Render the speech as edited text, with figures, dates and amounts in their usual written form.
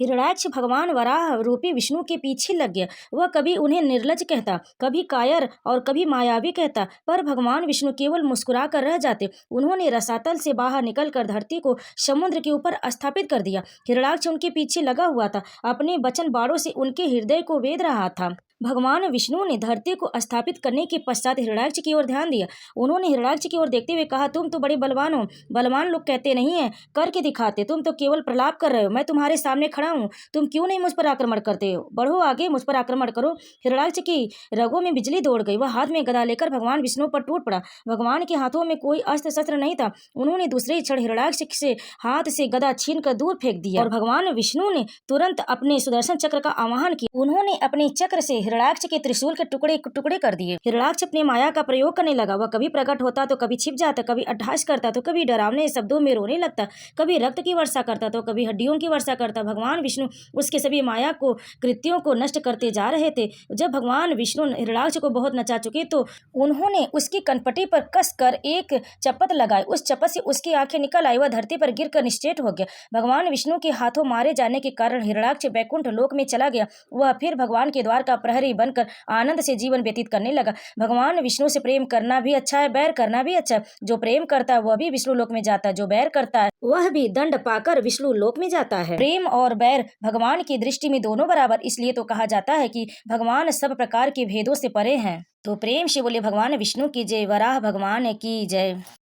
हिरण्याक्ष भगवान वराह रूपी विष्णु के पीछे लग गया। वह कभी उन्हें निर्लज कहता, कभी कायर और कभी मायावी कहता, पर भगवान विष्णु केवल मुस्कुरा कर रह जाते। उन्होंने रसातल से बाहर निकलकर धरती को समुद्र के ऊपर स्थापित कर दिया। हिरण्याक्ष उनके पीछे लगा हुआ था, अपने वचन बाणों से उनके हृदय को वेध रहा था। भगवान विष्णु ने धरती को स्थापित करने के पश्चात हिरण्याक्ष की ओर ध्यान दिया। उन्होंने हिरण्याक्ष की ओर देखते हुए कहा, तुम तो बड़े बलवान हो। बलवान लोग कहते नहीं है, करके दिखाते। तुम तो केवल प्रलाप कर रहे हो। मैं तुम्हारे सामने खड़ा हूँ, तुम क्यों नहीं मुझ पर आक्रमण करते हो? बढ़ो आगे, मुझ पर आक्रमण करो। हिरण्याक्ष की रगों में बिजली दौड़ गई। वह हाथ में गदा लेकर भगवान विष्णु पर टूट पड़ा। भगवान के हाथों में कोई अस्त्र शस्त्र नहीं था। उन्होंने दूसरे ही क्षण हिरण्याक्ष से हाथ से गदा छीन कर दूर फेंक दिया और भगवान विष्णु ने तुरंत अपने सुदर्शन चक्र का आवाहन किया। उन्होंने अपने चक्र से हिरण्याक्ष के त्रिशूल के टुकड़े टुकड़े कर दिए। हिरण्याक्ष अपनी माया का प्रयोग करने लगा। वह कभी प्रकट होता तो कभी छिप जाता, कभी अट्टहास करता तो कभी डरावने शब्दों में रोने लगता, कभी रक्त की वर्षा करता तो कभी हड्डियों की वर्षा करता। भगवान विष्णु उसके सभी माया को कृत्यों को नष्ट करते जा रहे थे। जब भगवान विष्णु हिरण्याक्ष को बहुत नचा चुके तो उन्होंने उसकी कनपटी पर कस कर एक चपत लगाई। उस चपत से उसकी आंखें निकल आई। वह धरती पर गिर कर निश्चेत हो गया। भगवान विष्णु के हाथों मारे जाने के कारण हिरण्याक्ष वैकुंठ लोक में चला गया। वह फिर भगवान के द्वार का प्रहरी बनकर आनंद से जीवन व्यतीत करने लगा। भगवान विष्णु से प्रेम करना भी अच्छा है, बैर करना भी अच्छा है। जो प्रेम करता है वह भी विष्णु लोक में जाता है, जो बैर करता है वह भी दंड पाकर विष्णु लोक में जाता है। प्रेम और बैर भगवान की दृष्टि में दोनों बराबर, इसलिए तो कहा जाता है कि भगवान सब प्रकार के भेदों से परे हैं। तो प्रेम से बोले भगवान विष्णु की जय, वराह भगवान की जय।